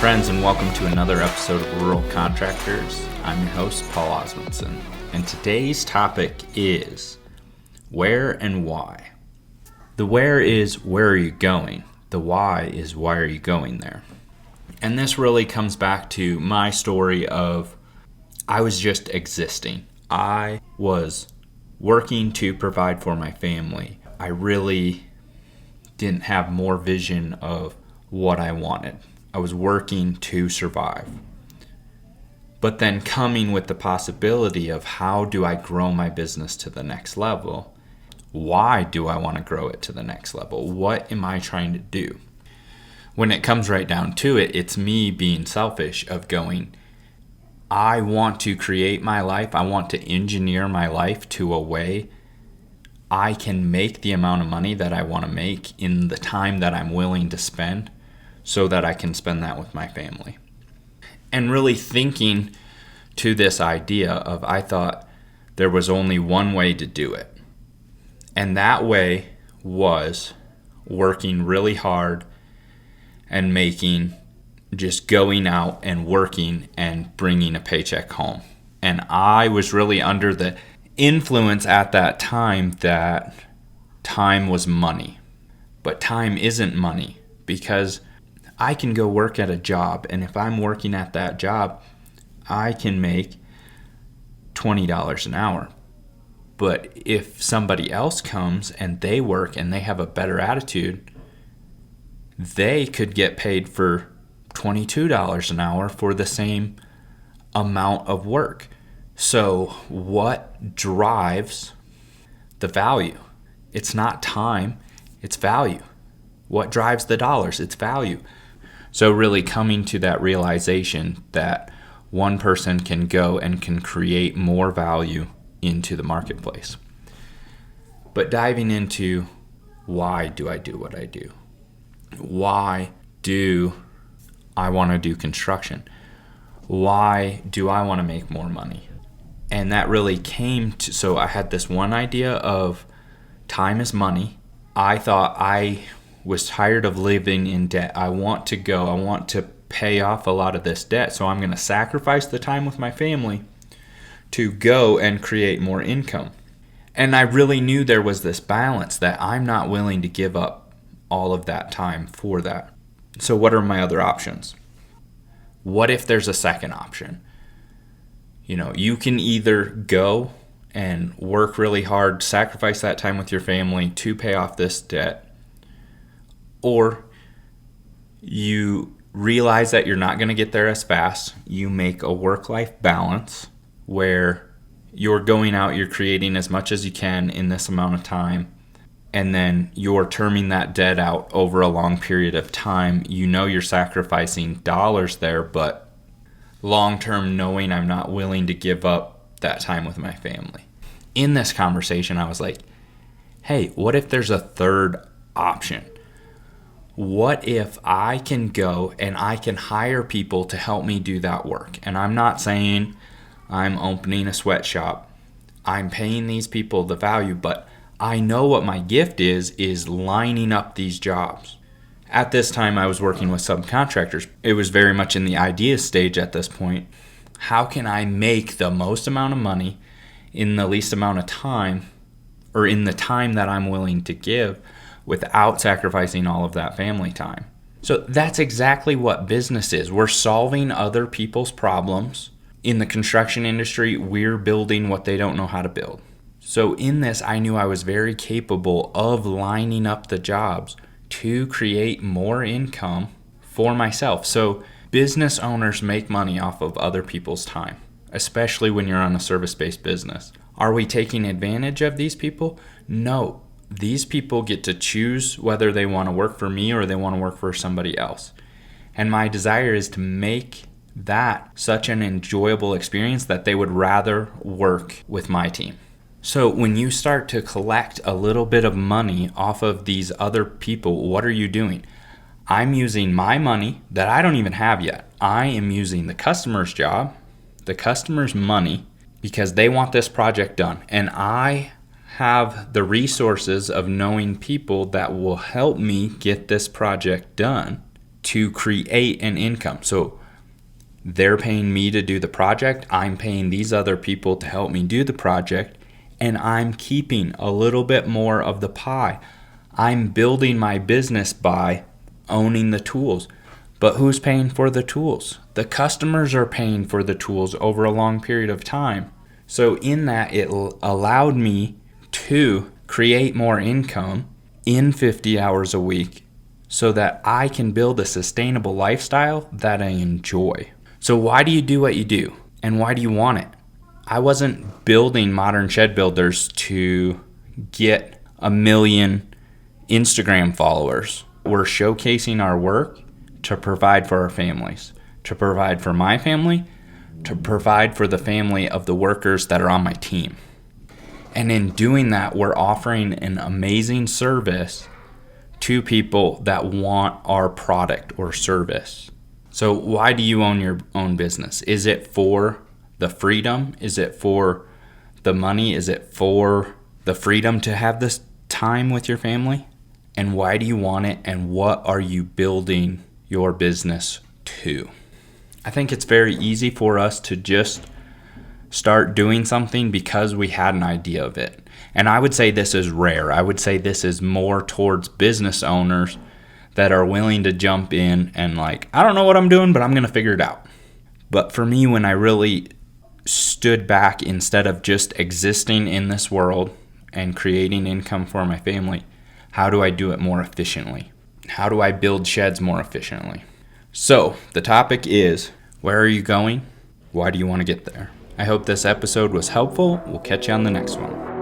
friends, and welcome to another episode of Rural Contractors. I'm your host, Paul Osmondson, and today's topic is where and why. The where is where are you going? The why is why are you going there? And this really comes back to my story of I was just existing. I was working to provide for my family. I really didn't have more vision of what I wanted. I was working to survive. But then coming with the possibility of how do I grow my business to the next level? Why do I want to grow it to the next level? What am I trying to do? When it comes right down to it, it's me being selfish of going, I want to create my life. I want to engineer my life to a way I can make the amount of money that I want to make in the time that I'm willing to spend so that I can spend that with my family. And really thinking to this idea of I thought there was only one way to do it. And that way was working really hard and just going out and working and bringing a paycheck home. And I was really under the influence at that time that time was money. But time isn't money, because I can go work at a job, and if I'm working at that job, I can make $20 an hour. But if somebody else comes and they work and they have a better attitude, they could get paid for $22 an hour for the same amount of work. So what drives the value? It's not time, it's value. What drives the dollars? It's value. So really coming to that realization that one person can go and can create more value into the marketplace. But diving into why do I do what I do? Why do I want to do construction? Why do I want to make more money? And that really came to, so I had this one idea of time is money. I thought I was tired of living in debt. I want to pay off a lot of this debt. So I'm going to sacrifice the time with my family to go and create more income. And I really knew there was this balance that I'm not willing to give up all of that time for that. So what are my other options? What if there's a second option? You can either go and work really hard, sacrifice that time with your family to pay off this debt, or you realize that you're not going to get there as fast. You make a work-life balance where you're going out, you're creating as much as you can in this amount of time, and then you're terming that debt out over a long period of time. You're sacrificing dollars there, but long-term knowing I'm not willing to give up that time with my family. In this conversation, I was like, hey, what if there's a third option? What if I can go and I can hire people to help me do that work? And I'm not saying I'm opening a sweatshop. I'm paying these people the value, but I know what my gift is lining up these jobs. At this time, I was working with subcontractors. It was very much in the idea stage at this point. How can I make the most amount of money in the least amount of time, or in the time that I'm willing to give, without sacrificing all of that family time? So that's exactly what business is. We're solving other people's problems. In the construction industry, we're building what they don't know how to build. So in this, I knew I was very capable of lining up the jobs to create more income for myself. So business owners make money off of other people's time, especially when you're on a service-based business. Are we taking advantage of these people? No. These people get to choose whether they want to work for me or they want to work for somebody else. And my desire is to make that such an enjoyable experience that they would rather work with my team. So when you start to collect a little bit of money off of these other people, what are you doing? I'm using my money that I don't even have yet. I am using the customer's job, the customer's money, because they want this project done. And I have the resources of knowing people that will help me get this project done. to create an income. So they're paying me to do the project. I'm paying these other people to help me do the project. And I'm keeping a little bit more of the pie. I'm building my business by owning the tools. But who's paying for the tools? The customers are paying for the tools over a long period of time. So in that, it allowed me to create more income in 50 hours a week so that I can build a sustainable lifestyle that I enjoy. So why do you do what you do? And why do you want it? I wasn't building Modern Shed Builders to get 1 million Instagram followers. We're showcasing our work to provide for our families, to provide for my family, to provide for the family of the workers that are on my team. And in doing that, we're offering an amazing service to people that want our product or service. So why do you own your own business? Is it for the freedom? Is it for the money? Is it for the freedom to have this time with your family? And why do you want it? And what are you building your business to? I think it's very easy for us to just start doing something because we had an idea of it. And I would say this is rare. I would say this is more towards business owners that are willing to jump in and like, I don't know what I'm doing, but I'm going to figure it out. But for me, when I really stood back, instead of just existing in this world and creating income for my family, how do I do it more efficiently? How do I build sheds more efficiently? So the topic is, where are you going? Why do you want to get there? I hope this episode was helpful. We'll catch you on the next one.